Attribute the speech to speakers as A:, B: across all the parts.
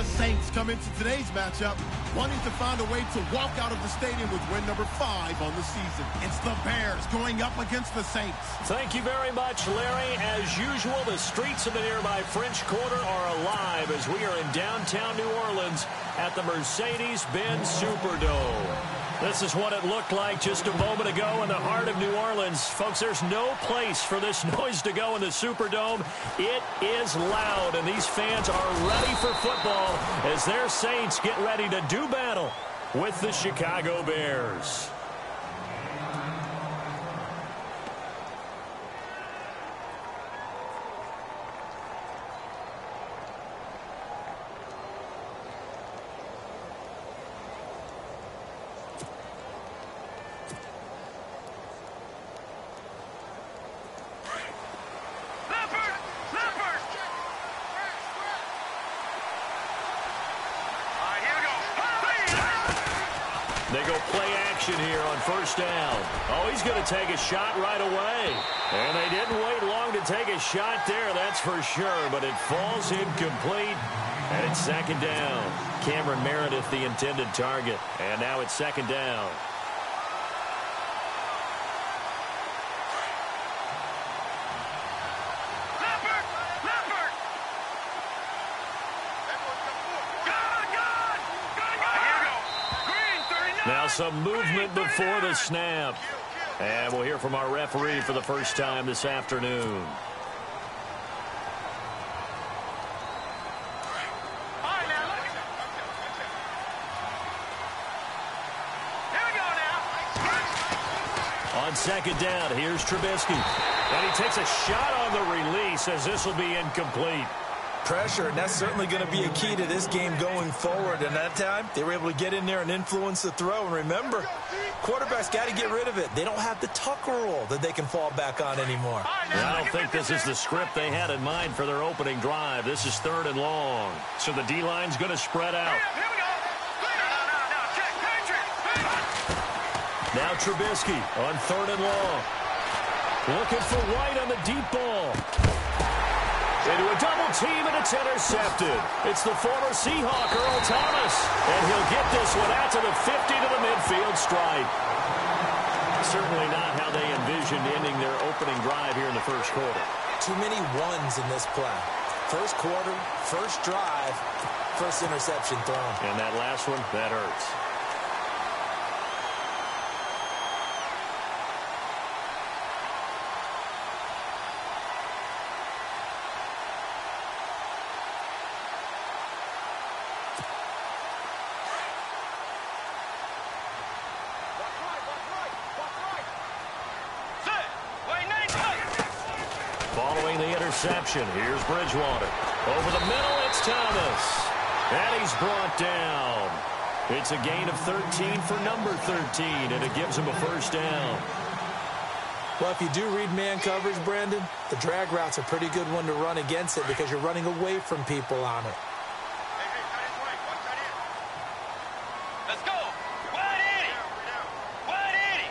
A: Saints come into today's matchup wanting to find a way to walk out of the stadium with win number 5 on the season. It's the Bears going up against the Saints.
B: Thank you very much, Larry. As usual, the streets of the nearby French Quarter are alive as we are in downtown New Orleans at the Mercedes-Benz Superdome. This is what it looked like just a moment ago in the heart of New Orleans. Folks, there's no place for this noise to go in the Superdome. It is loud, and these fans are ready for football as their Saints get ready to do battle with the Chicago Bears. They go play action here on first down. Oh, he's going to take a shot right away. And they didn't wait long to take a shot there, that's for sure. But it falls incomplete. And it's second down. Cameron Meredith, the intended target. And now it's second down. Now some movement before the snap. And we'll hear from our referee for the first time this afternoon. On second down, here's Trubisky. And he takes a shot on the release as this will be incomplete.
C: Pressure, and that's certainly going to be a key to this game going forward. And that time, they were able to get in there and influence the throw. And remember, quarterbacks got to get rid of it. They don't have the Tucker rule that they can fall back on anymore.
B: I don't think this is the script they had in mind for their opening drive. This is third and long. So the D-line's going to spread out. Now Trubisky on third and long. Looking for White on the deep ball. Into a double team, and it's intercepted. It's the former Seahawk, Earl Thomas. And he'll get this one out to the 50 to the midfield stripe. Certainly not how they envisioned ending their opening drive here in the first quarter.
C: Too many ones in this play. First quarter, first drive, first interception thrown.
B: And that last one, that hurts. Following the interception, here's Bridgewater. Over the middle, it's Thomas. And he's brought down. It's a gain of 13 for number 13, and it gives him a first down.
C: Well, if you do read man coverage, Brandon, the drag route's a pretty good one to run against it because you're running away from people on it.
D: Let's go. Wide 80. Wide 80.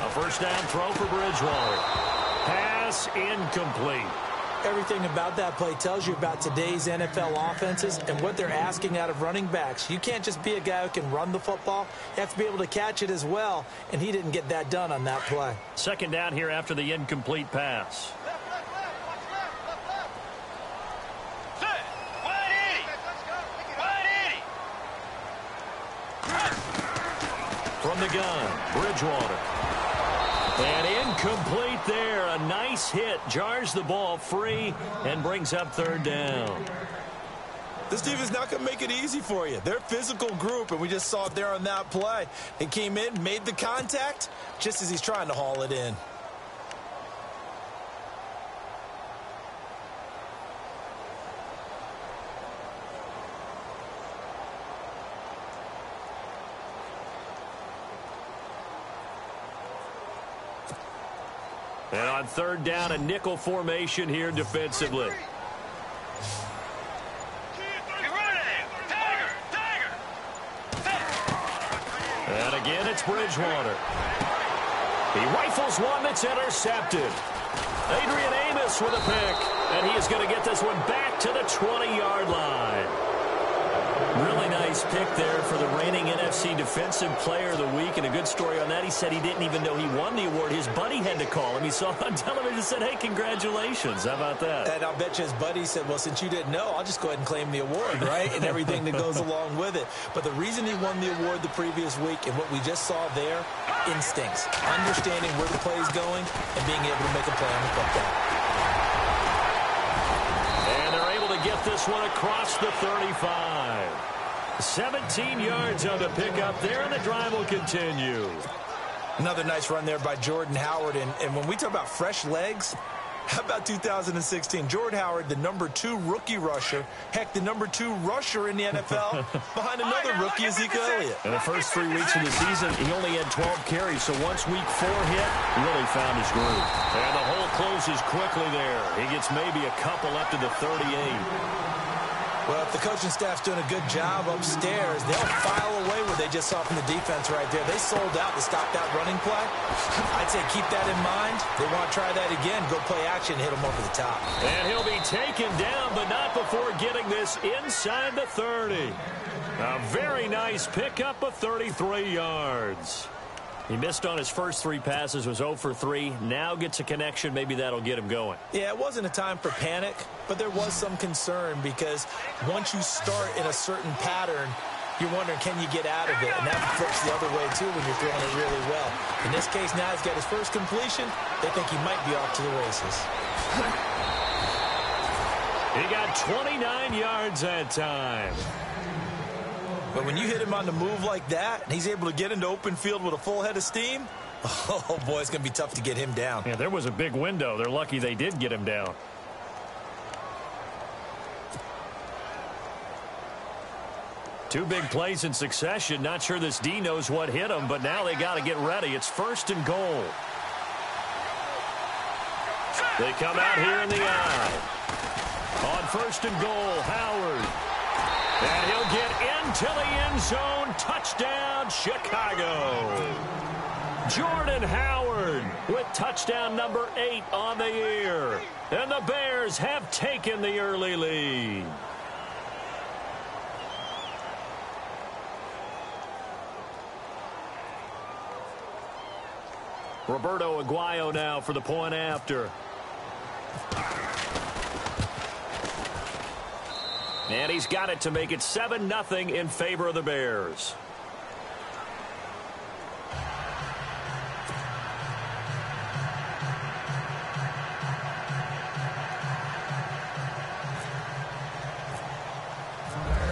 B: A first down throw for Bridgewater. Pass incomplete.
C: Everything about that play tells you about today's NFL offenses and what they're asking out of running backs. You can't just be a guy who can run the football. You have to be able to catch it as well, and he didn't get that done on that play.
B: Second down here after the incomplete pass. From the gun, Bridgewater. And incomplete there. A nice hit. Jars the ball free and brings up third down.
C: This team is not going to make it easy for you. They're a physical group, and we just saw it there on that play. He came in, made the contact, just as he's trying to haul it in.
B: And on third down, a nickel formation here defensively. And again, it's Bridgewater. He rifles one that's intercepted. Adrian Amos with a pick. And he is going to get this one back to the 20-yard line. Really nice pick there for the reigning NFC Defensive Player of the Week. And a good story on that. He said he didn't even know he won the award. His buddy had to call him. He saw it on television and said, hey, congratulations. How about that?
C: And I'll bet you his buddy said, well, since you didn't know, I'll just go ahead and claim the award, right? And everything that goes along with it. But the reason he won the award the previous week and what we just saw there, instincts. Understanding where the play is going and being able to make a play on the football.
B: And they're able to get this one across the 35. 17 yards on the pickup there, and the drive will continue.
C: Another nice run there by Jordan Howard. And when we talk about fresh legs, how about 2016? Jordan Howard, the #2 rookie rusher. Heck, the #2 rusher in the NFL behind another rookie, Ezekiel Elliott.
B: In the first 3 weeks of the season, he only had 12 carries. So once week 4 hit, really found his groove. And the hole closes quickly there. He gets maybe a couple up to the 38.
C: Well, if the coaching staff's doing a good job upstairs, they'll file away what they just saw from the defense right there. They sold out to stop that running play. I'd say keep that in mind. They want to try that again. Go play action, hit them over the top.
B: And he'll be taken down, but not before getting this inside the 30. A very nice pickup of 33 yards. He missed on his first 3 passes, was 0 for 3. Now gets a connection. Maybe that'll get him going.
C: Yeah, it wasn't a time for panic, but there was some concern because once you start in a certain pattern, you're wondering, can you get out of it? And that flips the other way, too, when you're throwing it really well. In this case, now he's got his first completion. They think he might be off to the races.
B: He got 29 yards that time.
C: But when you hit him on the move like that, and he's able to get into open field with a full head of steam, oh, boy, it's going to be tough to get him down.
B: Yeah, there was a big window. They're lucky they did get him down. Two big plays in succession. Not sure this D knows what hit him, but now they got to get ready. It's 1st and goal. They come out here in the eye. On 1st and goal, Howard. And he'll get into the end zone. Touchdown, Chicago. Jordan Howard with touchdown number 8 on the year. And the Bears have taken the early lead. Roberto Aguayo now for the point after. And he's got it to make it 7-0 in favor of the Bears.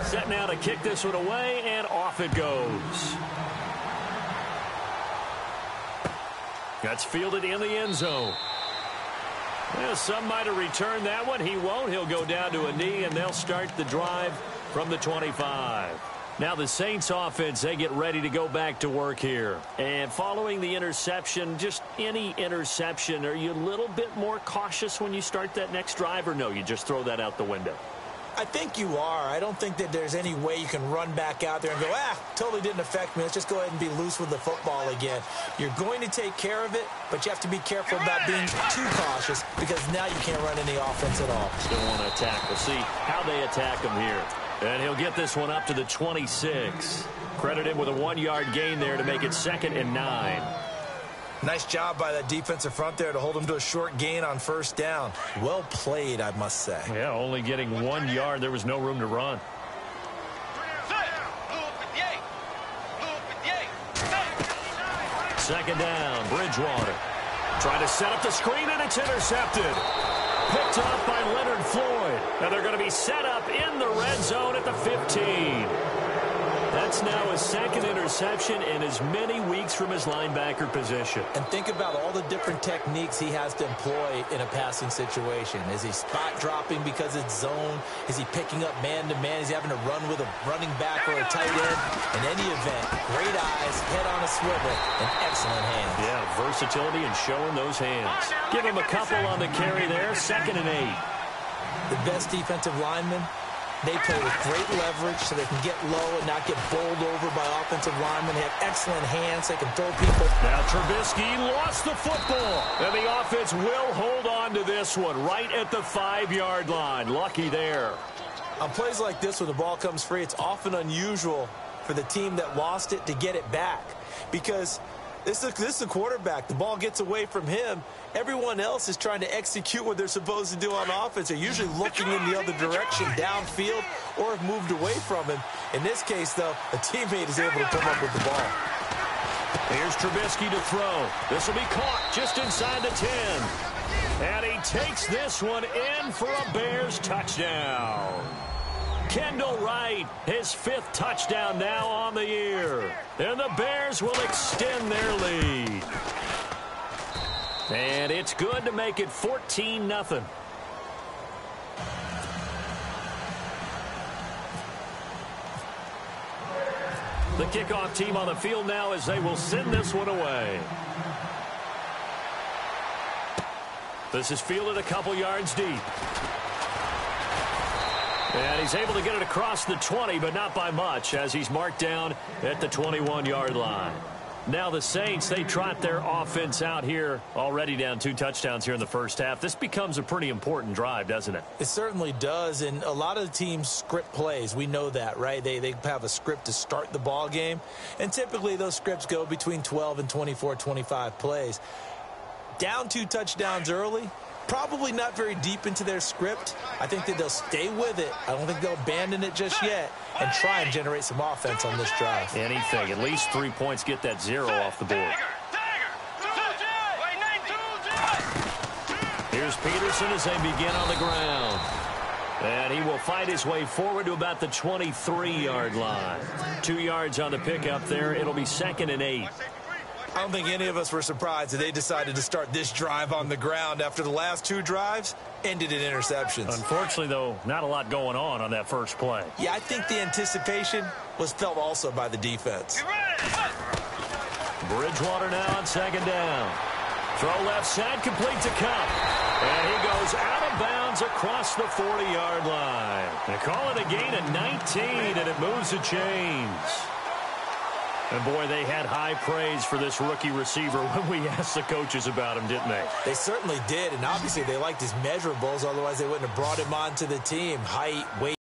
B: Set now to kick this one away, and off it goes. That's fielded in the end zone. Well, some might have returned that one. He won't. He'll go down to a knee, and they'll start the drive from the 25. Now the Saints offense, they get ready to go back to work here. And following the interception, just any interception, are you a little bit more cautious when you start that next drive, or no, you just throw that out the window?
C: I think you are. I don't think that there's any way you can run back out there and go, totally didn't affect me. Let's just go ahead and be loose with the football again. You're going to take care of it, but you have to be careful about being too cautious because now you can't run any offense at all.
B: Still want to attack. We'll see how they attack him here. And he'll get this one up to the 26. Credit him with a 1-yard gain there to make it 2nd and 9.
C: Nice job by that defensive front there to hold him to a short gain on 1st down. Well played, I must say.
B: Yeah, only getting 1 yard. There was no room to run. 2nd down, Bridgewater. Trying to set up the screen, and it's intercepted. Picked up by Leonard Floyd. And they're going to be set up in the red zone at the 15. That's now his 2nd interception in as many weeks from his linebacker position.
C: And think about all the different techniques he has to employ in a passing situation. Is he spot dropping because it's zone? Is he picking up man-to-man? Is he having to run with a running back or a tight end? In any event, great eyes, head on a swivel, and excellent hands.
B: Yeah, versatility and showing those hands. Give him a couple on the carry there, 2nd and 8.
C: The best defensive lineman They play with great leverage so they can get low and not get bowled over by offensive linemen. They have excellent hands. They can throw people.
B: Now Trubisky lost the football. And the offense will hold on to this one right at the 5-yard line. Lucky there.
C: On plays like this where the ball comes free, it's often unusual for the team that lost it to get it back. Because this is a quarterback. The ball gets away from him. Everyone else is trying to execute what they're supposed to do on offense. They're usually looking in the other direction, downfield, or have moved away from him. In this case, though, a teammate is able to come up with the ball.
B: Here's Trubisky to throw. This will be caught just inside the 10. And he takes this one in for a Bears touchdown. Kendall Wright, his 5th touchdown now on the year. And the Bears will extend their lead. And it's good to make it 14-0. The kickoff team on the field now as they will send this one away. This is fielded a couple yards deep. And he's able to get it across the 20, but not by much, as he's marked down at the 21-yard line. Now the Saints, they trot their offense out here, already down 2 touchdowns here in the first half. This becomes a pretty important drive, doesn't it?
C: It certainly does, and a lot of the teams script plays. We know that, right? They have a script to start the ball game, and typically those scripts go between 12 and 24, 25 plays. Down 2 touchdowns early, probably not very deep into their script. I think that they'll stay with it. I don't think they'll abandon it just yet and try and generate some offense on this drive.
B: Anything. At least 3 points, get that 0 off the board. Here's Peterson as they begin on the ground. And he will fight his way forward to about the 23-yard line. 2 yards on the pickup there. It'll be 2nd and 8.
C: I don't think any of us were surprised that they decided to start this drive on the ground after the last 2 drives ended in interceptions.
B: Unfortunately, though, not a lot going on that first play.
C: Yeah, I think the anticipation was felt also by the defense.
B: Bridgewater now on 2nd down. Throw left side, complete to Cup. And he goes out of bounds across the 40-yard line. They call it a gain of 19, and it moves the chains. And, boy, they had high praise for this rookie receiver when we asked the coaches about him, didn't they?
C: They certainly did, and obviously they liked his measurables. Otherwise, they wouldn't have brought him onto the team. Height, weight,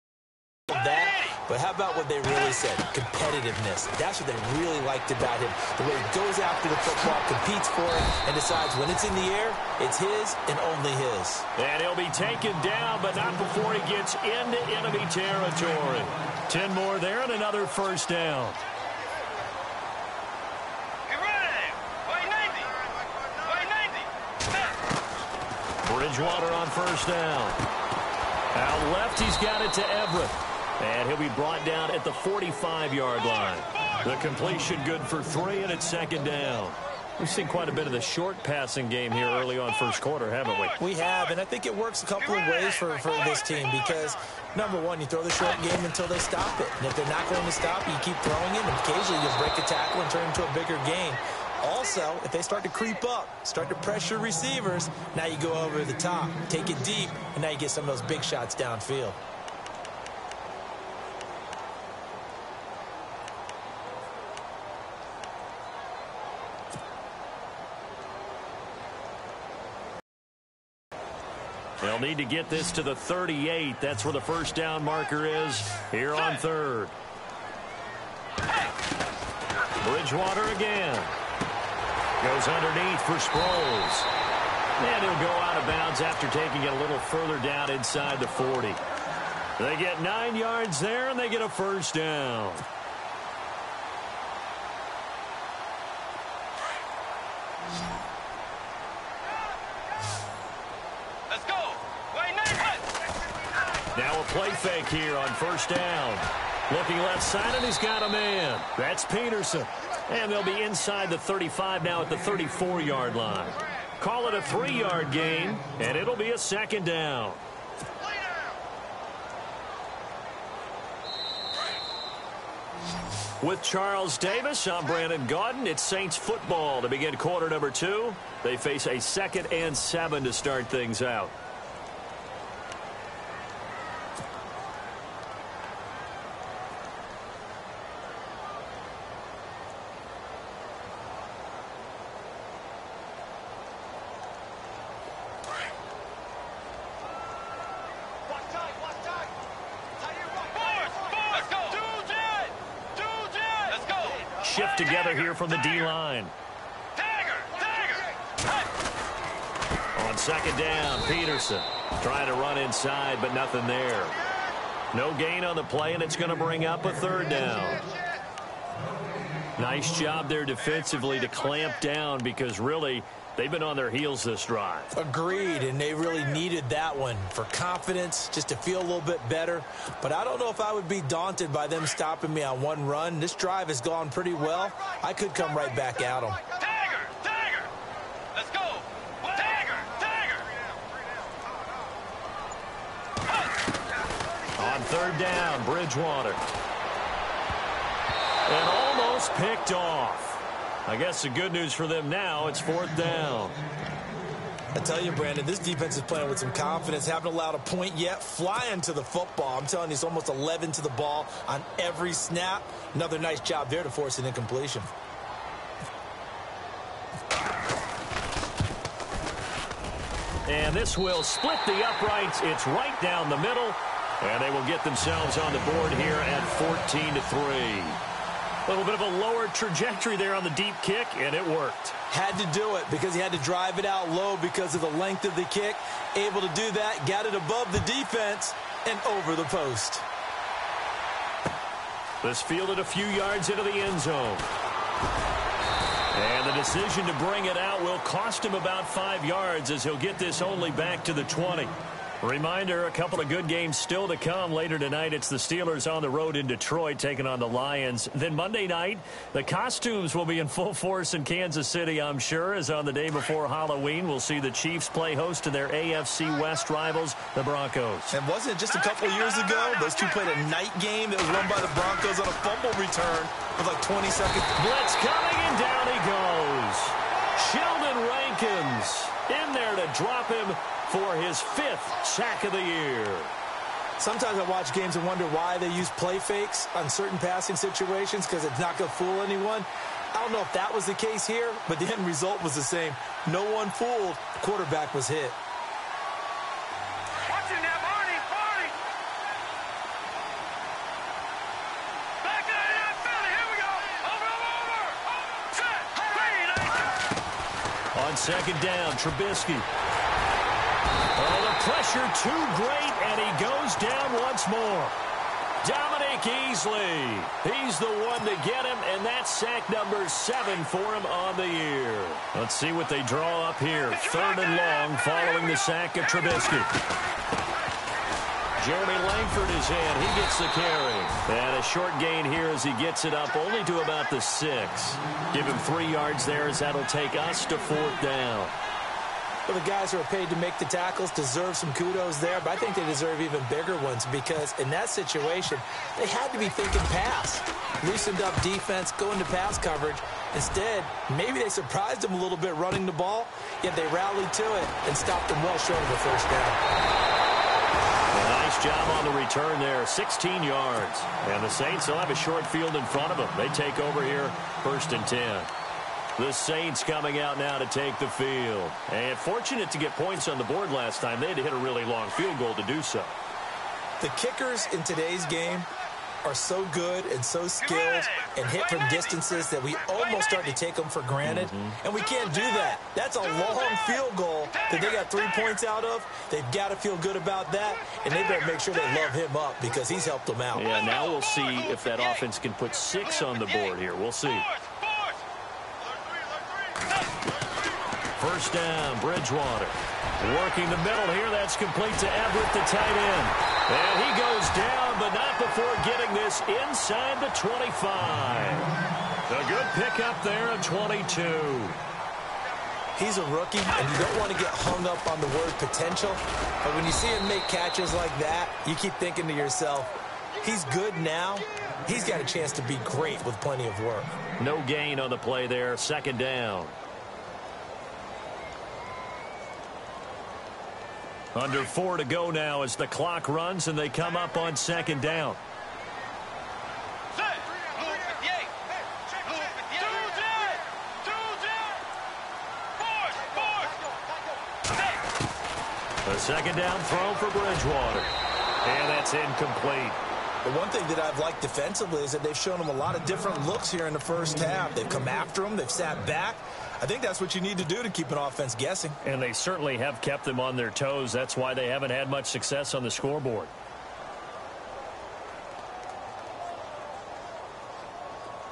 C: that. But how about what they really said? Competitiveness. That's what they really liked about him. The way he goes after the football, competes for it, and decides when it's in the air, it's his and only his.
B: And he'll be taken down, but not before he gets into enemy territory. 10 more there and another first down. Bridgewater on first down. Out left, he's got it to Everett. And he'll be brought down at the 45-yard line. The completion good for 3, and it's 2nd down. We've seen quite a bit of the short passing game here early on first quarter, haven't we?
C: We have, and I think it works a couple of ways for this team because, number one, you throw the short game until they stop it. And if they're not going to stop it, you keep throwing it, and occasionally you'll break a tackle and turn it into a bigger gain. Also, if they start to creep up, start to pressure receivers, now you go over the top, take it deep, and now you get some of those big shots downfield.
B: They'll need to get this to the 38. That's where the first down marker is here on 3rd. Bridgewater again. Goes underneath for Sproles. And he'll go out of bounds after taking it a little further down inside the 40. They get 9 yards there, and they get a first down.
D: Let's go.
B: Now a play fake here on first down. Looking left side, and he's got a man. That's Peterson. And they'll be inside the 35 now at the 34-yard line. Call it a 3-yard gain, and it'll be a 2nd down. With Charles Davis, I'm Brandon Gaudin. It's Saints football to begin quarter number 2. They face a 2nd and 7 to start things out. shift together here from the D-line. On second down, Peterson trying to run inside, but nothing there. No gain on the play, and it's going to bring up a third down. Nice job there defensively to clamp down because really they've been on their heels this drive.
C: Agreed, and they really needed that one for confidence, just to feel a little bit better. But I don't know if I would be daunted by them stopping me on one run. This drive has gone pretty well. I could come right back at them.
D: Let's go.
B: On third down, Bridgewater. And almost picked off. I guess the good news for them now, it's fourth down.
C: I tell you, Brandon, this defense is playing with some confidence. Haven't allowed a point yet. Flying to the football. I'm telling you, it's almost 11 to the ball on every snap. Another nice job there to force an incompletion.
B: And this will split the uprights. It's right down the middle. And they will get themselves on the board here at 14-3. A little bit of a lower trajectory there on the deep kick, and it worked.
C: Had to do it because he had to drive it out low because of the length of the kick. Able to do that, got it above the defense, and over the post.
B: This fielded a few yards into the end zone. And the decision to bring it out will cost him about 5 yards as he'll get this only back to the 20. Reminder, a couple of good games still to come. Later tonight, it's the Steelers on the road in Detroit taking on the Lions. Then Monday night, the costumes will be in full force in Kansas City, I'm sure, as on the day before Halloween, we'll see the Chiefs play host to their AFC West rivals, the Broncos.
C: And wasn't it just a couple years ago, those two played a night game that was won by the Broncos on a fumble return with like 20 seconds.
B: Blitz coming, and down he goes. Sheldon Rankins in there to drop him for his 5th sack of the year.
C: Sometimes I watch games and wonder why they use play fakes on certain passing situations because it's not going to fool anyone. I don't know if that was the case here, but the end result was the same. No one fooled. The quarterback was hit.
D: Watch it now, Barney. Back out of that belly. Here we go. Over. Set. Green.
B: On second down, Trubisky. Oh, the pressure too great, and he goes down once more. Dominic Easley. He's the one to get him, and that's sack number 7 for him on the year. Let's see what they draw up here. 3rd and long following the sack of Trubisky. Jeremy Langford is in. He gets the carry. And a short gain here as he gets it up only to about the 6. Give him 3 yards there as that'll take us to 4th down.
C: Well, the guys who are paid to make the tackles deserve some kudos there, but I think they deserve even bigger ones because in that situation, they had to be thinking pass. Loosened up defense, going to pass coverage. Instead, maybe they surprised them a little bit running the ball, yet they rallied to it and stopped them well short of the first down.
B: A nice job on the return there, 16 yards. And the Saints will have a short field in front of them. They take over here, 1st and 10. The Saints coming out now to take the field. And fortunate to get points on the board last time. They had to hit a really long field goal to do so.
C: The kickers in today's game are so good and so skilled and hit from distances that we almost start to take them for granted. And we can't do that. That's a long field goal that they got 3 points out of. They've got to feel good about that, and they better make sure they love him up because he's helped them out.
B: Yeah, now we'll see if that offense can put 6 on the board here. We'll see. 1st down, Bridgewater. Working the middle here. That's complete to Everett, the tight end. And he goes down, but not before getting this inside the 25. A good pickup there at 22.
C: He's a rookie, and you don't want to get hung up on the word potential. But when you see him make catches like that, you keep thinking to yourself, he's good now. He's got a chance to be great with plenty of work.
B: No gain on the play there. 2nd down. Under 4 to go now as the clock runs and they come up on 2nd down. A 2nd down throw for Bridgewater. And that's incomplete.
C: The one thing that I've liked defensively is that they've shown them a lot of different looks here in the first half. They've come after them. They've sat back. I think that's what you need to do to keep an offense guessing.
B: And they certainly have kept them on their toes. That's why they haven't had much success on the scoreboard.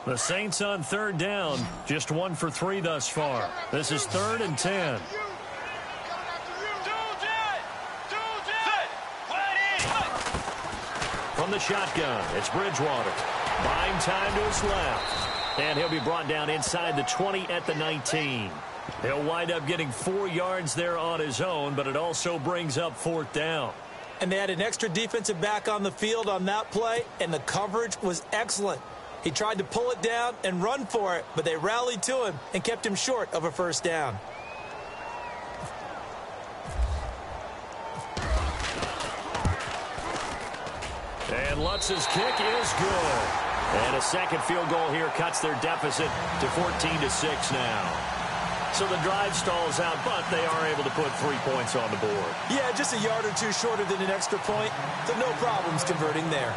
B: The Saints on third down, just 1 for 3 thus far. This is 3rd and 10. From the shotgun, it's Bridgewater. Buying time to his left. And he'll be brought down inside the 20 at the 19. He'll wind up getting 4 yards there on his own, but it also brings up 4th down.
C: And they had an extra defensive back on the field on that play, and the coverage was excellent. He tried to pull it down and run for it, but they rallied to him and kept him short of a first down.
B: And Lutz's kick is good. And a second field goal here cuts their deficit to 14-6 now. So the drive stalls out, but they are able to put 3 points on the board.
C: Yeah, just a yard or two shorter than an extra point, so no problems converting there.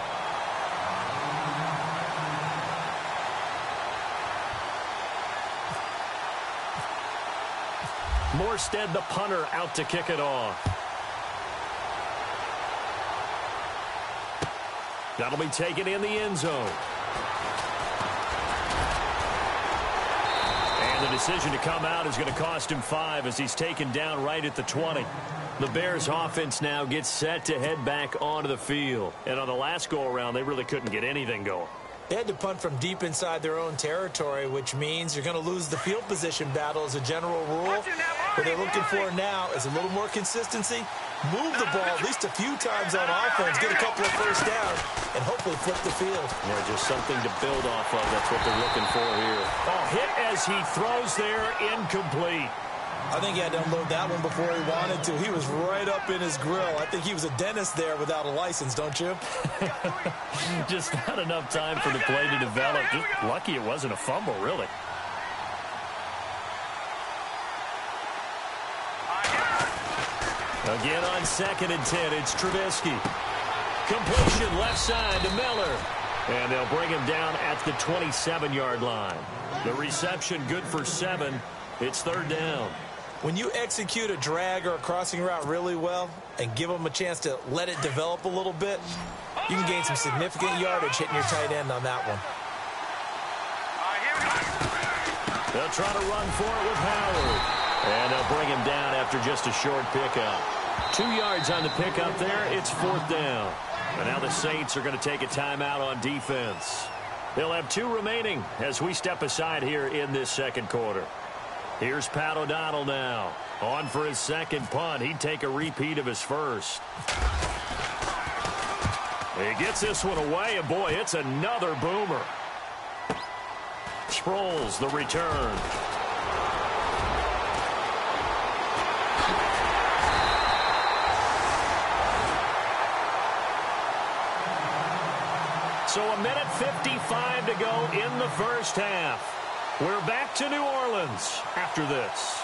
B: Morstead, the punter, out to kick it off. That'll be taken in the end zone. And the decision to come out is going to cost him 5 as he's taken down right at the 20. The Bears offense now gets set to head back onto the field. And on the last go-around, they really couldn't get anything going.
C: They had to punt from deep inside their own territory, which means you're going to lose the field position battle as a general rule. What they're looking for now is a little more consistency, move the ball at least a few times on offense, get a couple of first downs, and hopefully flip the field.
B: Yeah, just something to build off of. That's what they're looking for here. Oh, hit as he throws there, incomplete.
C: I think he had to unload that one before he wanted to. He was right up in his grill. I think he was a dentist there without a license, don't you?
B: Just not enough time for the play to develop. Just lucky it wasn't a fumble, really. Again on 2nd and 10, it's Trubisky. Completion left side to Miller. And they'll bring him down at the 27-yard line. The reception good for 7. It's 3rd down.
C: When you execute a drag or a crossing route really well and give them a chance to let it develop a little bit, you can gain some significant yardage hitting your tight end on that one.
B: They'll try to run for it with Howard. And they'll bring him down after just a short pickup. 2 yards on the pickup there. It's 4th down. And now the Saints are going to take a timeout on defense. They'll have 2 remaining as we step aside here in this second quarter. Here's Pat O'Donnell now. On for his second punt. He'd take a repeat of his first. He gets this one away, and boy, it's another boomer. Sproles the return. So a minute 55 to go in the first half. We're back to New Orleans after this.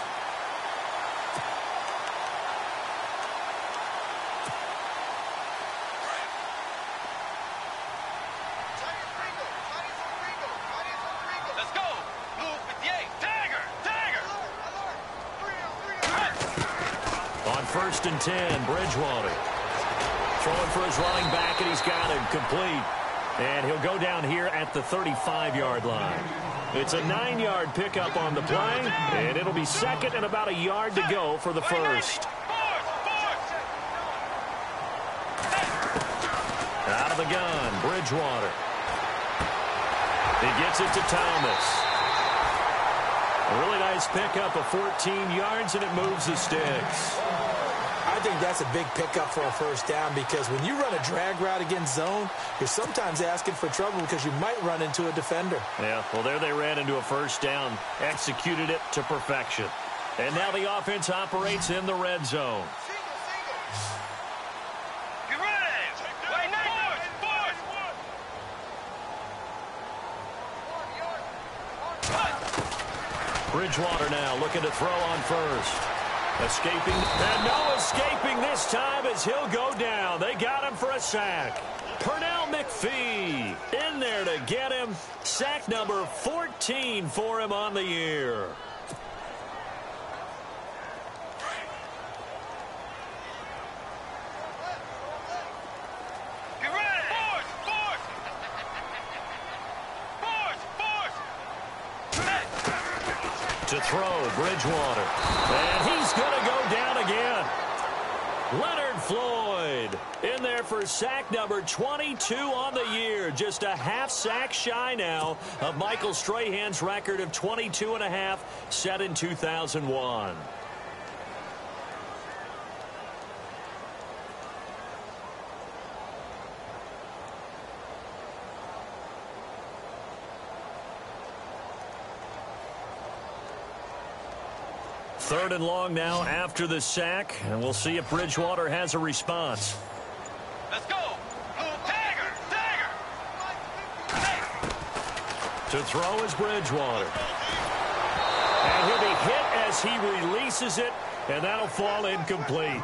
D: Let's go. Move 58. Dagger. Dagger.
B: On 1st and 10, Bridgewater. Throwing for his running back, and he's got him complete. And he'll go down here at the 35-yard line. It's a 9-yard pickup on the play, and it'll be 2nd and about a yard to go for the first. Out of the gun, Bridgewater. He gets it to Thomas. A really nice pickup of 14 yards, and it moves the sticks.
C: I think that's a big pickup for a first down because when you run a drag route against zone, you're sometimes asking for trouble because you might run into a defender.
B: Yeah, well, there they ran into a first down, executed it to perfection. And now the offense operates in the red zone.
D: Get ready. Wait,
B: Bridgewater now looking to throw on first. Escaping, and no escaping this time as he'll go down. They got him for a sack. Purnell Now McPhee in there to get him. Sack number 14 for him on the year. To throw, Bridgewater. And he's going to go down again. Leonard Floyd in there for sack number 22 on the year. Just a half sack shy now of Michael Strahan's record of 22.5 set in 2001. Third and long now after the sack, and we'll see if Bridgewater has a response.
D: Let's go. Dagger.
B: To throw is Bridgewater. And he'll be hit as he releases it, and that'll fall incomplete.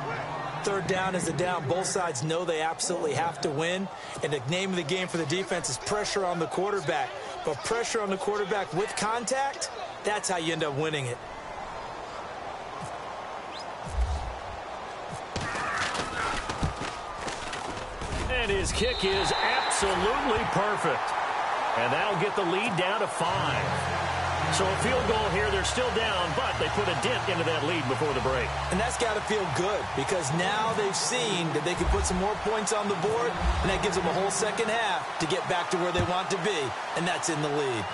C: Third down is a down. Both sides know they absolutely have to win, and the name of the game for the defense is pressure on the quarterback. But pressure on the quarterback with contact, that's how you end up winning it.
B: And his kick is absolutely perfect. And that'll get the lead down to 5. So a field goal here. They're still down, but they put a dent into that lead before the break.
C: And that's got to feel good because now they've seen that they can put some more points on the board, and that gives them a whole second half to get back to where they want to be, and that's in the lead.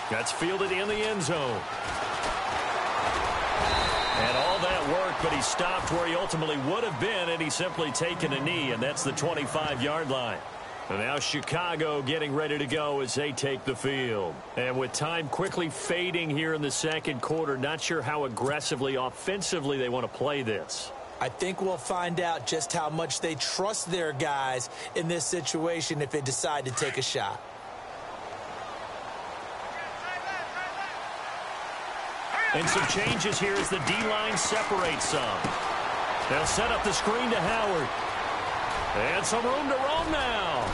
B: That's fielded in the end zone. And all that work, but he stopped where he ultimately would have been, and he's simply taken a knee, and that's the 25-yard line. And now Chicago getting ready to go as they take the field. And with time quickly fading here in the second quarter, not sure how aggressively, offensively they want to play this.
C: I think we'll find out just how much they trust their guys in this situation if they decide to take a shot.
B: And some changes here as the D-line separates some. They'll set up the screen to Howard. And some room to roam now.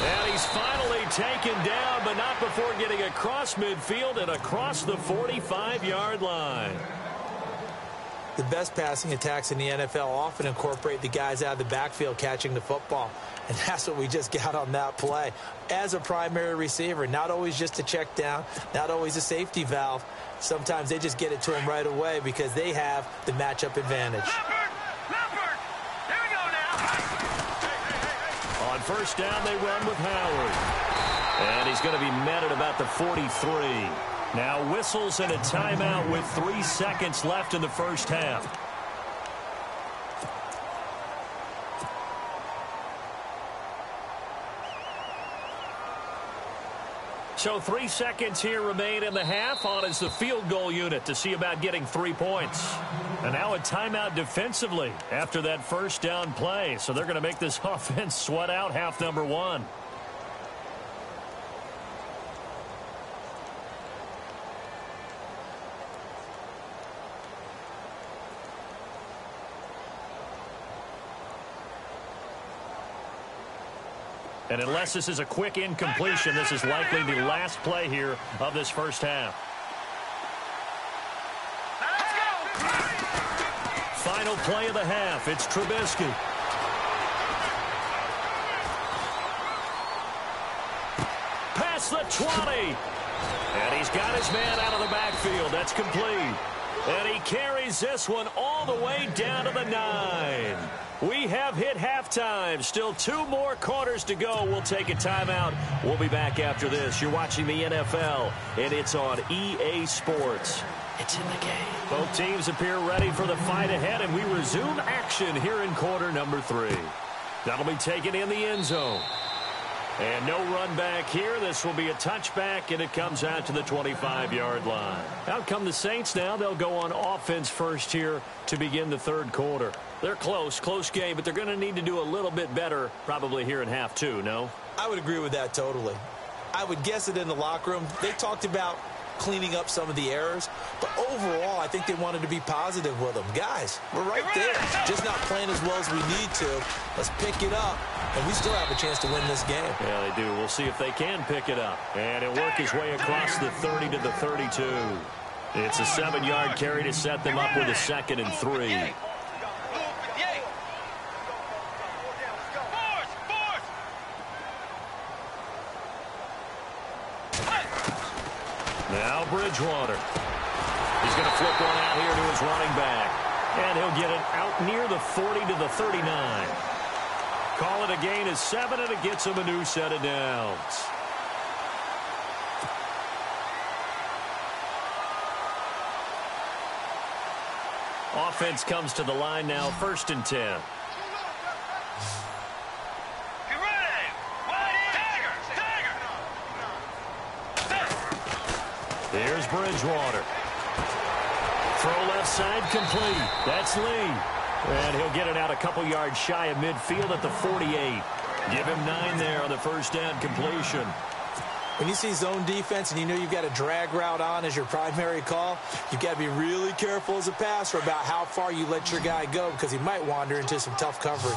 B: And he's finally taken down, but not before getting across midfield and across the 45-yard line.
C: The best passing attacks in the NFL often incorporate the guys out of the backfield catching the football. And that's what we just got on that play. As a primary receiver, not always just a check down, not always a safety valve. Sometimes they just get it to him right away because they have the matchup advantage.
D: Leopard. Here we go now.
B: On first down, they run with Howard. And he's going to be met at about the 43. Now whistles and a timeout with 3 seconds left in the first half. So 3 seconds here remain in the half. On is the field goal unit to see about getting 3 points. And now a timeout defensively after that first down play. So they're going to make this offense sweat out half number 1. And unless this is a quick incompletion, this is likely the last play here of this first half. Final play of the half. It's Trubisky. Past the 20. And he's got his man out of the backfield. That's complete. And he carries this one all the way down to the 9. We have hit halftime. Still 2 more quarters to go. We'll take a timeout. We'll be back after this. You're watching the NFL, and it's on EA Sports. It's in the game. Both teams appear ready for the fight ahead, and we resume action here in quarter number 3. That'll be taken in the end zone. And no run back here. This will be a touchback, and it comes out to the 25-yard line. Out come the Saints now. They'll go on offense first here to begin the third quarter. They're close game, but they're going to need to do a little bit better probably here in half 2, no?
C: I would agree with that totally. I would guess it in the locker room. They talked about cleaning up some of the errors. But overall, I think they wanted to be positive with them. Guys, we're right there. Just not playing as well as we need to. Let's pick it up, and we still have a chance to win this game.
B: Yeah, they do. We'll see if they can pick it up. And he'll work his way across the 30 to the 32. It's a 7-yard carry to set them up with a 2nd and 3. Now Bridgewater. He's going to flip one out here to his running back. And he'll get it out near the 40 to the 39. Call it a gain of 7, and it gets him a new set of downs. Offense comes to the line now, 1st and 10. Here's Bridgewater. Throw left side complete. That's Lee. And he'll get it out a couple yards shy of midfield at the 48. Give him 9 there on the first down completion.
C: When you see zone defense and you know you've got a drag route on as your primary call, you've got to be really careful as a passer about how far you let your guy go because he might wander into some tough coverage.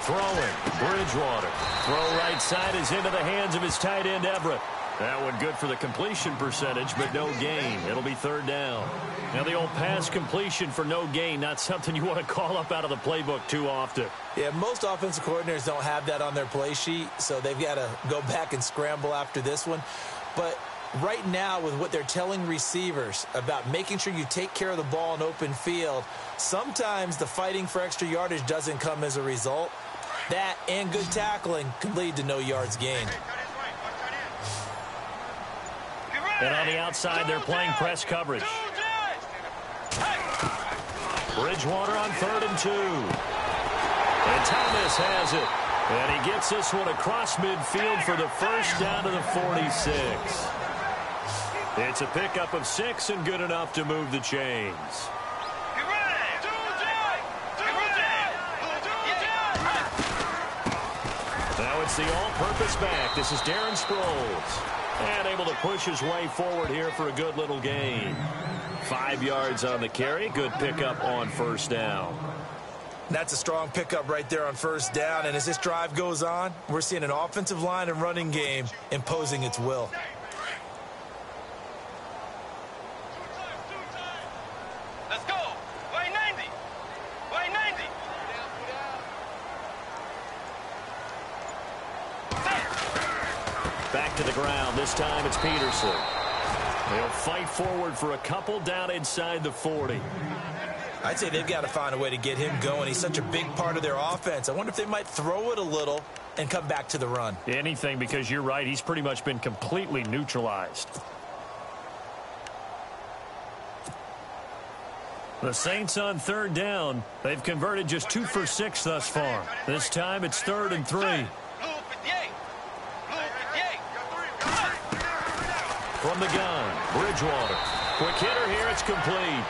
B: Throwing, Bridgewater. Throw right side is into the hands of his tight end, Everett. That one good for the completion percentage, but no gain. It'll be 3rd down. Now the old pass completion for no gain, not something you want to call up out of the playbook too often.
C: Yeah, most offensive coordinators don't have that on their play sheet, so they've got to go back and scramble after this one. But right now, with what they're telling receivers about making sure you take care of the ball in open field, sometimes the fighting for extra yardage doesn't come as a result. That and good tackling can lead to no yards gained.
B: And on the outside, they're playing press coverage. Bridgewater on 3rd and 2. And Thomas has it. And he gets this one across midfield for the first down to the 46. It's a pickup of 6 and good enough to move the chains. Now it's the all-purpose back. This is Darren Sproles. And able to push his way forward here for a good little gain. 5 yards on the carry. Good pickup on first down.
C: That's a strong pickup right there on first down. And as this drive goes on, we're seeing an offensive line and running game imposing its will.
D: Let's go. Way 90. Way 90.
B: Back to the ground. This time it's Peterson. They'll fight forward for a couple down inside the 40.
C: I'd say they've got to find a way to get him going. He's such a big part of their offense. I wonder if they might throw it a little and come back to the run.
B: Anything, because you're right. He's pretty much been completely neutralized. The Saints on 3rd down. They've converted just 2 for 6 thus far. This time it's 3rd and 3. From the gun, Bridgewater. Quick hitter here, it's complete.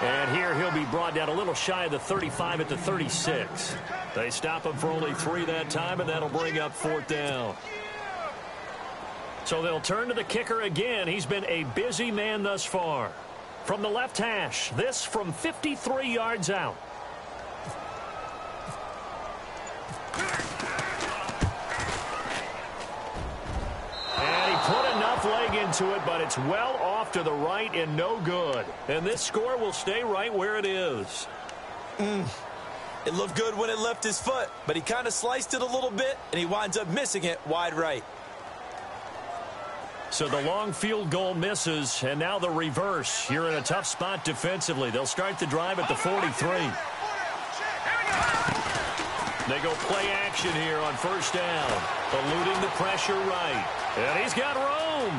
B: And here he'll be brought down a little shy of the 35 at the 36. They stop him for only 3 that time, and that'll bring up 4th down. So they'll turn to the kicker again. He's been a busy man thus far. From the left hash, this from 53 yards out. And he put enough leg into it, but it's well off to the right and no good. And this score will stay right where it is.
C: It looked good when it left his foot, but he kind of sliced it a little bit, and he winds up missing it wide right.
B: So the long field goal misses, and now the reverse. You're in a tough spot defensively. They'll start the drive at the 43. They go play action here on first down, eluding the pressure right. And he's got room.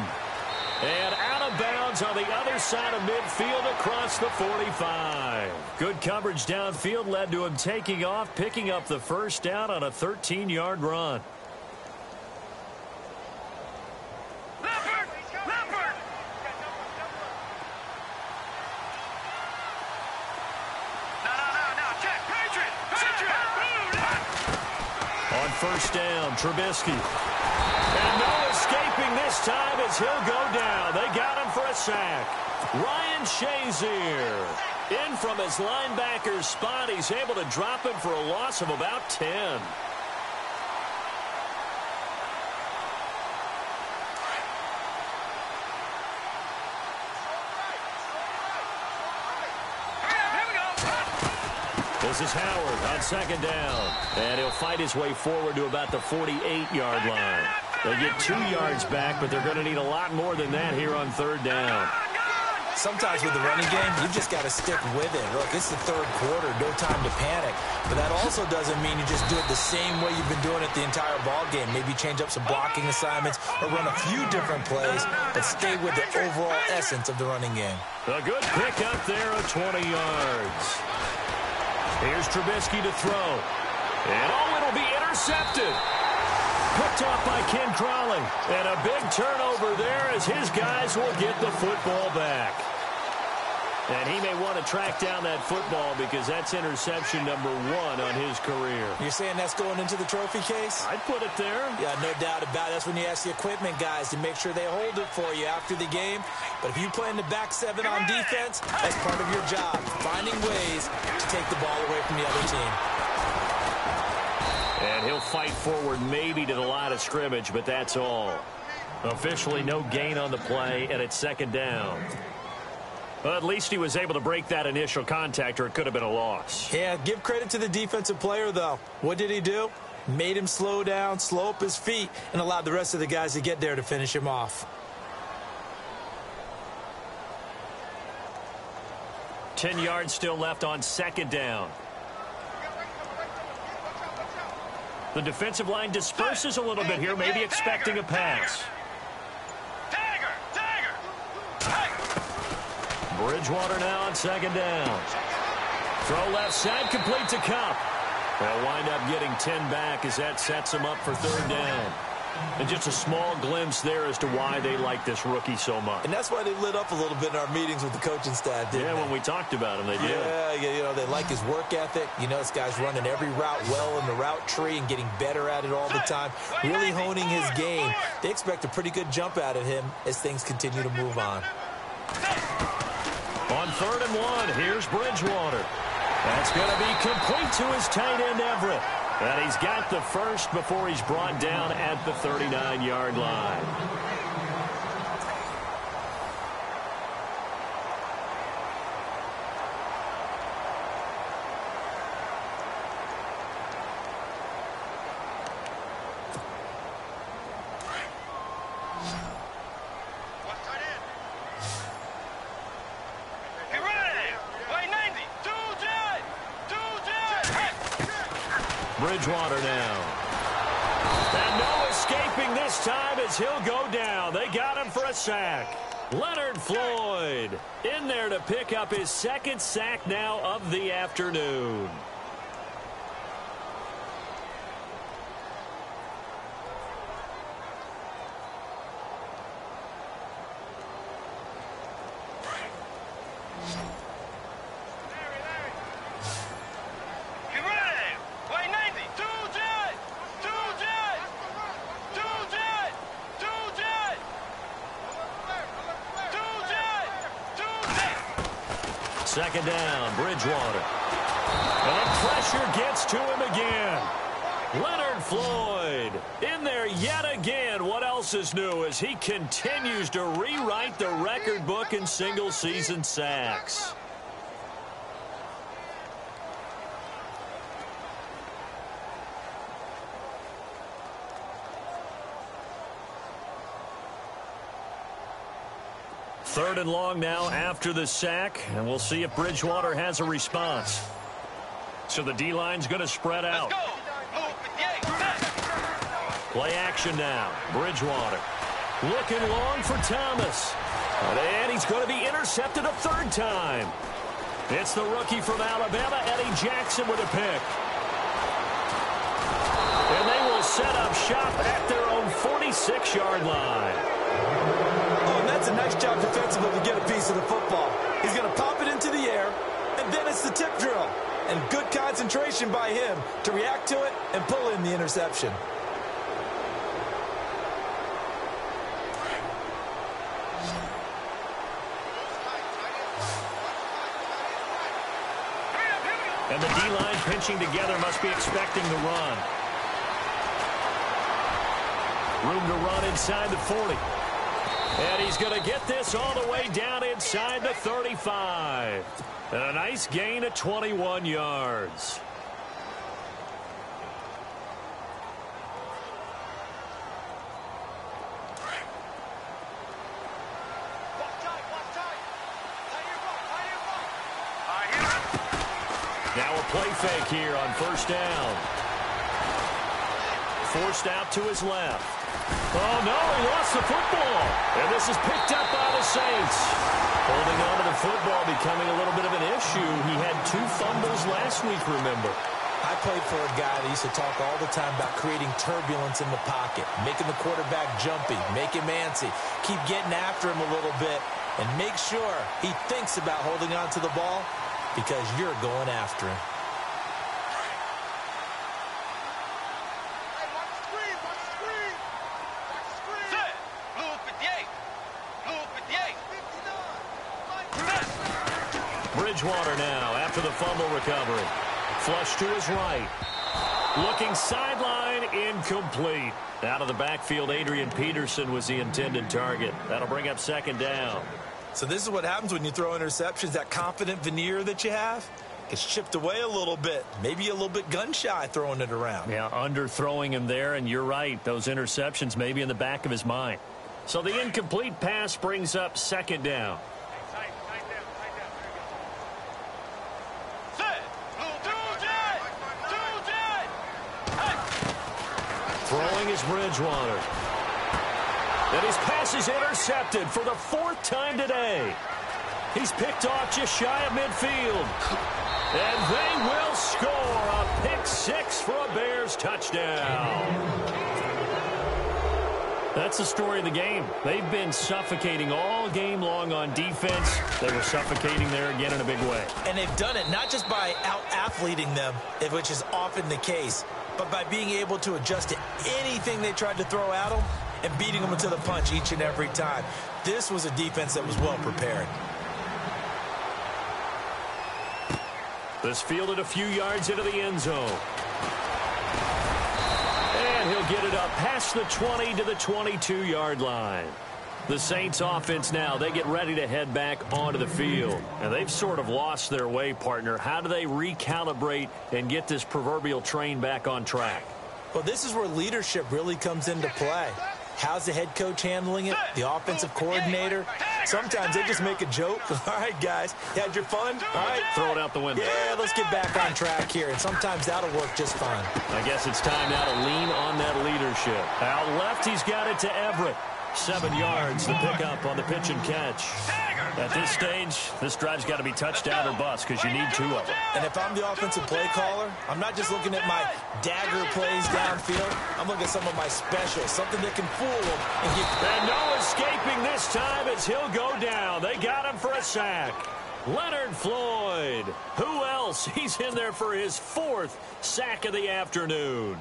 B: And out of bounds on the other side of midfield across the 45. Good coverage downfield led to him taking off, picking up the first down on a 13-yard run. first down. Trubisky. And no escaping this time as he'll go down. They got him for a sack. Ryan Shazier in from his linebacker spot. He's able to drop him for a loss of about 10. This is Howard on second down. And he'll fight his way forward to about the 48-yard line. They get 2 yards back, but they're going to need a lot more than that here on third down.
C: Sometimes with the running game, you just got to stick with it. Look, it's the third quarter, no time to panic. But that also doesn't mean you just do it the same way you've been doing it the entire ball game. Maybe change up some blocking assignments or run a few different plays, but stay with the overall essence of the running game.
B: A good pick up there of 20 yards. Here's Trubisky to throw. And it'll be intercepted. Picked off by Ken Crawley. And a big turnover there as his guys will get the football back. And he may want to track down that football because that's interception number 1 on his career.
C: You're saying that's going into the trophy case?
B: I'd put it there.
C: Yeah, no doubt about it. That's when you ask the equipment guys to make sure they hold it for you after the game. But if you play in the back 7 on defense, that's part of your job, finding ways to take the ball away from the other team.
B: And he'll fight forward maybe to the line of scrimmage, but that's all. Officially no gain on the play, and it's second down. Well, at least he was able to break that initial contact, or it could have been a loss.
C: Yeah, give credit to the defensive player, though. What did he do? Made him slow down, slow up his feet, and allowed the rest of the guys to get there to finish him off.
B: 10 yards still left on second down. The defensive line disperses a little bit here, maybe expecting a pass. Bridgewater now on second down. Throw left side, complete to Cup. They'll wind up getting 10 back as that sets them up for third down. And just a small glimpse there as to why they like this rookie so much.
C: And that's why they lit up a little bit in our meetings with the coaching staff, didn't they?
B: Yeah, when we talked about him, they did.
C: Yeah, you know, they like his work ethic. You know, this guy's running every route well in the route tree and getting better at it all the time, really honing his game. They expect a pretty good jump out of him as things continue to move on.
B: On 3rd and 1, here's Bridgewater. That's going to be complete to his tight end, Everett. And he's got the first before he's brought down at the 39-yard line. Bridgewater now. And no escaping this time as he'll go down. They got him for a sack. Leonard Floyd in there to pick up his second sack now of the afternoon. Second down, Bridgewater. And pressure gets to him again. Leonard Floyd in there yet again. What else is new as he continues to rewrite the record book in single-season sacks. Third and long now after the sack, and we'll see if Bridgewater has a response. So the D-line's going to spread out. Play action now. Bridgewater looking long for Thomas. And he's going to be intercepted a third time. It's the rookie from Alabama, Eddie Jackson, with a pick. And they will set up shop at their own 46-yard line.
C: That's a nice job defensively to get a piece of the football. He's going to pop it into the air, and then it's the tip drill. and good concentration by him to react to it and pull in the interception.
B: And the D-line pinching together must be expecting the run. Room to run inside the 40. And he's going to get this all the way down inside the 35. And a nice gain of 21 yards. Now a play fake here on first down. Forced out to his left. Oh, no, he lost the football. And this is picked up by the Saints. Holding on to the football becoming a little bit of an issue. He had 2 fumbles last week, remember.
C: I played for a guy that used to talk all the time about creating turbulence in the pocket, making the quarterback jumpy, make him antsy, keep getting after him a little bit, and make sure he thinks about holding on to the ball because you're going after him.
B: Bridgewater now after the fumble recovery. Flush to his right. Looking sideline, incomplete. Out of the backfield, Adrian Peterson was the intended target. That'll bring up second down.
C: So this is what happens when you throw interceptions. That confident veneer that you have gets chipped away a little bit. Maybe a little bit gun-shy throwing it around.
B: Yeah, underthrowing him there, and you're right. Those interceptions may be in the back of his mind. So the incomplete pass brings up second down. Throwing is Bridgewater. And his pass is intercepted for the 4th time today. He's picked off just shy of midfield. And they will score a pick 6 for a Bears touchdown. That's the story of the game. They've been suffocating all game long on defense. They were suffocating there again in a big way.
C: And they've done it not just by out-athleting them, which is often the case, but by being able to adjust to anything they tried to throw at them and beating them to the punch each and every time. This was a defense that was well prepared.
B: This fielded a few yards into the end zone. And he'll get it up past the 20 to the 22-yard line. The Saints offense now, they get ready to head back onto the field. And they've sort of lost their way, partner. How do they recalibrate and get this proverbial train back on track?
C: Well, this is where leadership really comes into play. How's the head coach handling it? The offensive coordinator? Sometimes they just make a joke. All right, guys, you had your fun? All right.
B: Throw it out the window.
C: Yeah, let's get back on track here. And sometimes that'll work just fine.
B: I guess it's time now to lean on that leadership. Out left, he's got it to Everett. 7 yards, the pickup on the pitch and catch. At this stage, this drive's got to be touchdown or bust because you need 2 of them.
C: And if I'm the offensive play caller, I'm not just looking at my dagger plays downfield. I'm looking at some of my specials, something that can fool them.
B: And no escaping this time as he'll go down. They got him for a sack. Leonard Floyd. Who else? He's in there for his 4th sack of the afternoon.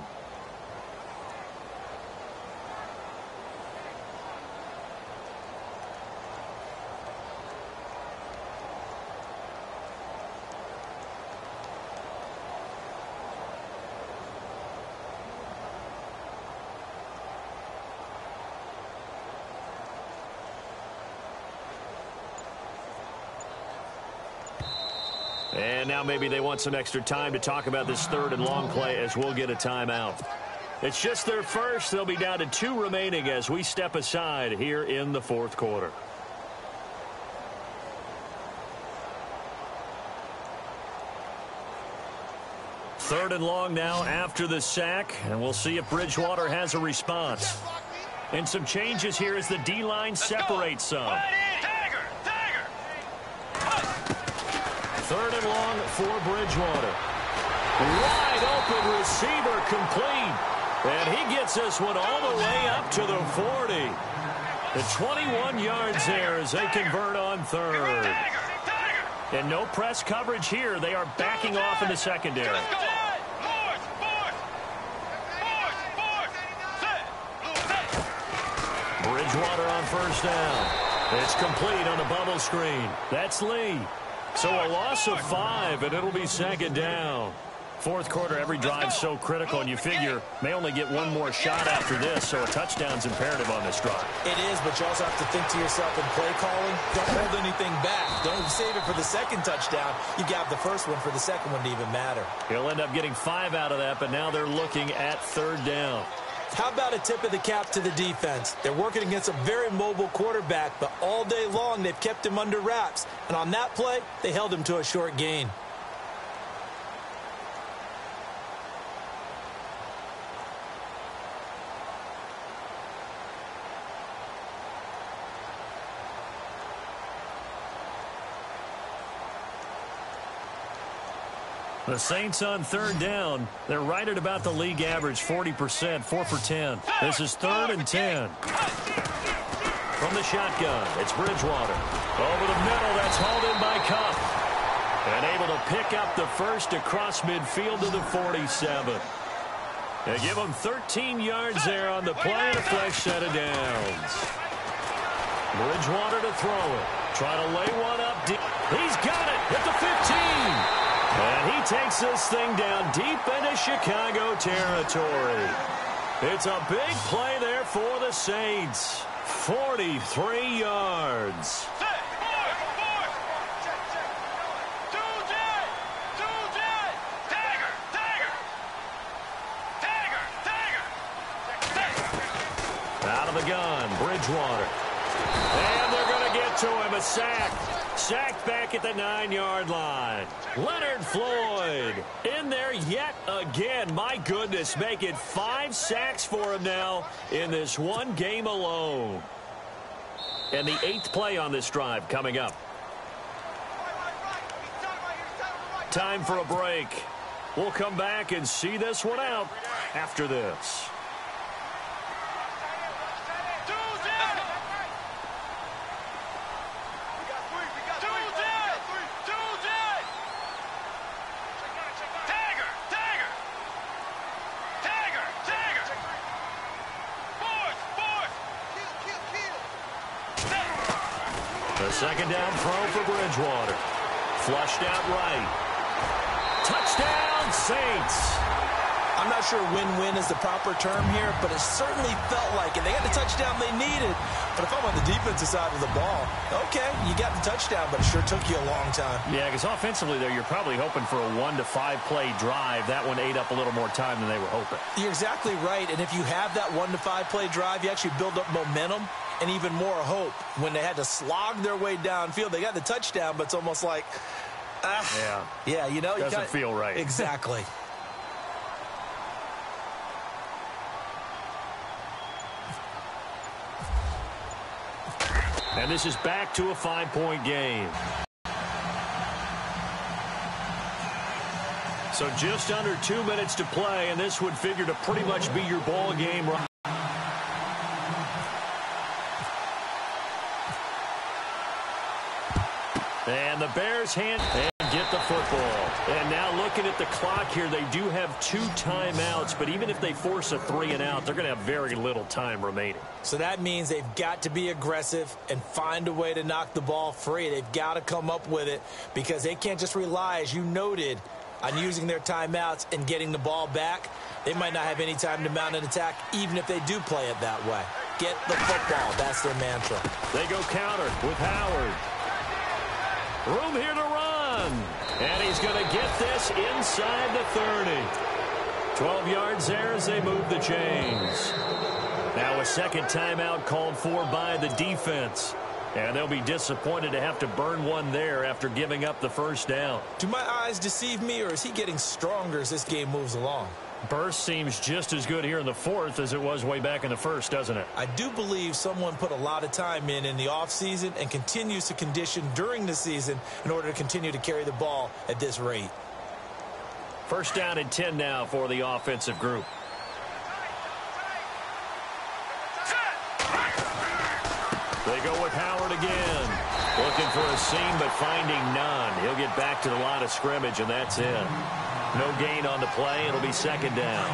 B: And now maybe they want some extra time to talk about this 3rd and long play as we'll get a timeout. It's just their first. They'll be down to 2 remaining as we step aside here in the 4th quarter. Third and long now after the sack, and we'll see if Bridgewater has a response. And some changes here as the D-line separates some. Third and long for Bridgewater. Wide open receiver complete. And he gets this one all the way up to the 40. The 21 yards there as they convert on 3rd. And no press coverage here. They are backing off in the secondary.
D: Let's go.
B: Bridgewater on first down. It's complete on the bubble screen. That's Lee. So a loss of 5, and it'll be second down. Fourth quarter, every drive so critical, and you figure may only get one more shot after this, so a touchdown's imperative on this drive.
C: It is, but you also have to think to yourself in play calling, don't hold anything back. Don't save it for the second touchdown. You got the first one for the second one to even matter.
B: He'll end up getting 5 out of that, but now they're looking at third down.
C: How about a tip of the cap to the defense? They're working against a very mobile quarterback, but all day long they've kept him under wraps. And on that play, they held him to a short gain.
B: The Saints on third down. They're right at about the league average, 40%, 4 for 10. This is 3rd and 10. From the shotgun, it's Bridgewater. Over the middle, that's hauled in by Cup. And able to pick up the first across midfield to the 47. They give him 13 yards there on the play and a fresh set of downs. Bridgewater to throw it. Try to lay one up deep. He's got it at the 15. And he takes this thing down deep into Chicago territory. It's a big play there for the Saints. 43 yards. Out of the gun, Bridgewater. And they're going to get to him, a sack. Sacked back at the 9-yard line. Leonard Floyd in there yet again. My goodness, make it 5 sacks for him now in this one game alone. And the 8th play on this drive coming up. Time for a break. We'll come back and see this one out after this. The second down throw for Bridgewater. Flushed out right. Touchdown, Saints.
C: I'm not sure win-win is the proper term here, but it certainly felt like it. They got the touchdown they needed. But if I'm on the defensive side of the ball, okay, you got the touchdown, but it sure took you a long time.
B: Yeah, because offensively there, you're probably hoping for a 1 to 5 play drive. That one ate up a little more time than they were hoping.
C: You're exactly right. And if you have that 1 to 5 play drive, you actually build up momentum and even more hope. When they had to slog their way downfield, they got the touchdown, but it's almost like, yeah, you know,
B: doesn't feel right.
C: Exactly.
B: And this is back to a 5-point game. So just under 2 minutes to play, and this would figure to pretty much be your ball game. And the Bears hand and get the football. And now looking at the clock here, they do have 2 timeouts, but even if they force a 3-and-out, they're going to have very little time remaining.
C: So that means they've got to be aggressive and find a way to knock the ball free. They've got to come up with it because they can't just rely, as you noted, on using their timeouts and getting the ball back. They might not have any time to mount an attack, even if they do play it that way. Get the football. That's their mantra.
B: They go counter with Howard. Room here to run. And he's going to get this inside the 30. 12 yards there as they move the chains. Now a second timeout called for by the defense. And they'll be disappointed to have to burn one there after giving up the first down.
C: Do my eyes deceive me, or is he getting stronger as this game moves along?
B: Burst seems just as good here in the fourth as it was way back in the first, doesn't it?
C: I do believe someone put a lot of time in the offseason and continues to condition during the season in order to continue to carry the ball at this rate.
B: First down and 10 now for the offensive group. They go with Howard again. Looking for a seam, but finding none. He'll get back to the line of scrimmage, and that's it. No gain on the play. It'll be second down.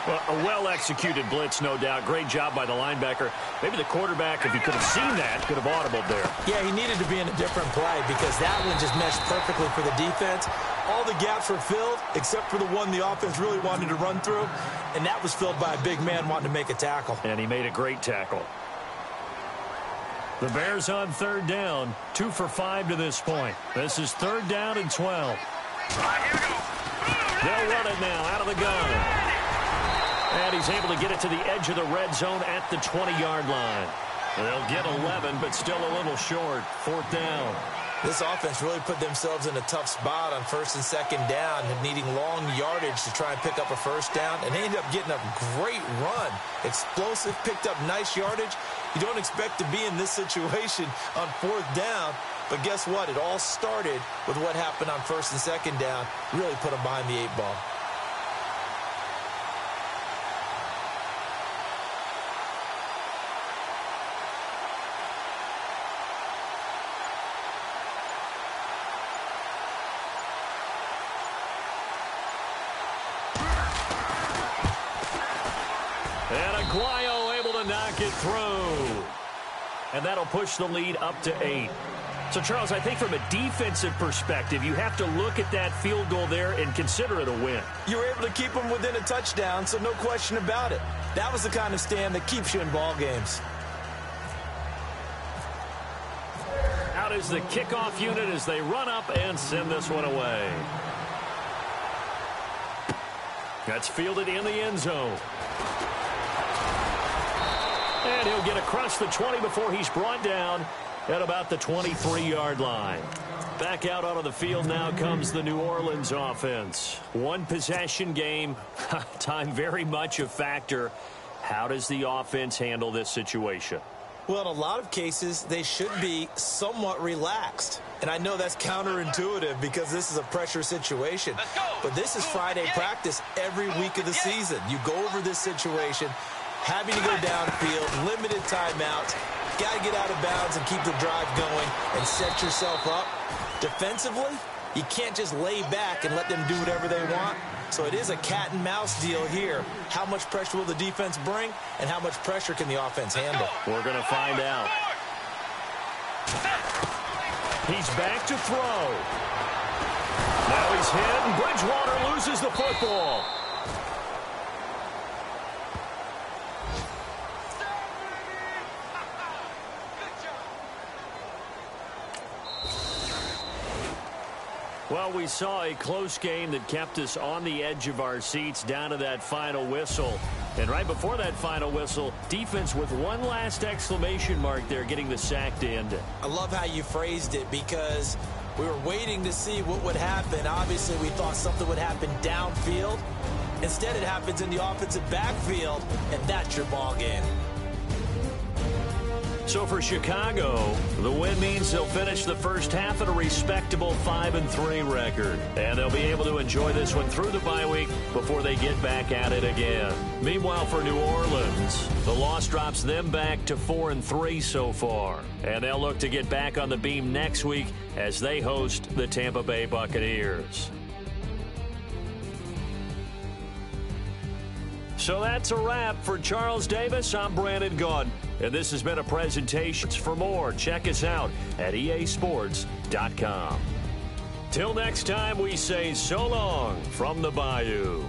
B: Well, a well-executed blitz, no doubt. Great job by the linebacker. Maybe the quarterback, if he could have seen that, could have audibled there.
C: Yeah, he needed to be in a different play because that one just meshed perfectly for the defense. All the gaps were filled except for the one the offense really wanted to run through, and that was filled by a big man wanting to make a tackle.
B: And he made a great tackle. The Bears on third down, 2 for 5 to this point. This is third down and 12. They'll run it now out of the gun. And he's able to get it to the edge of the red zone at the 20-yard line. They'll get 11, but still a little short. Fourth down.
C: This offense really put themselves in a tough spot on first and second down, needing long yardage to try and pick up a first down, and they ended up getting a great run. Explosive, picked up nice yardage. You don't expect to be in this situation on fourth down, but guess what? It all started with what happened on first and second down. Really put them behind the 8 ball.
B: It through. And that'll push the lead up to 8. So, Charles, I think from a defensive perspective, you have to look at that field goal there and consider it a win.
C: You were able to keep them within a touchdown, so no question about it. That was the kind of stand that keeps you in ball games.
B: Out is the kickoff unit as they run up and send this one away. That's fielded in the end zone. And he'll get across the 20 before he's brought down at about the 23-yard line. Back out onto the field now comes the New Orleans offense. One possession game, time very much a factor. How does the offense handle this situation?
C: Well, in a lot of cases, they should be somewhat relaxed. And I know that's counterintuitive because this is a pressure situation. But this is Friday practice every week of the season. You go over this situation, having to go downfield, limited timeouts, got to get out of bounds and keep the drive going and set yourself up. Defensively, you can't just lay back and let them do whatever they want. So it is a cat and mouse deal here. How much pressure will the defense bring and how much pressure can the offense handle?
B: We're going to find out. He's back to throw. Now he's hit and Bridgewater loses the football. Well, we saw a close game that kept us on the edge of our seats down to that final whistle. And right before that final whistle, defense with one last exclamation mark there, getting the sack to end it.
C: I love how you phrased it because we were waiting to see what would happen. Obviously, we thought something would happen downfield. Instead, it happens in the offensive backfield, and that's your ball game.
B: So for Chicago, the win means they'll finish the first half at a respectable 5-3 record. And they'll be able to enjoy this one through the bye week before they get back at it again. Meanwhile, for New Orleans, the loss drops them back to 4-3 so far. And they'll look to get back on the beam next week as they host the Tampa Bay Buccaneers. So that's a wrap. For Charles Davis, I'm Brandon Gaudin. And this has been a presentation. For more, check us out at easports.com. Till next time, we say so long from the Bayou.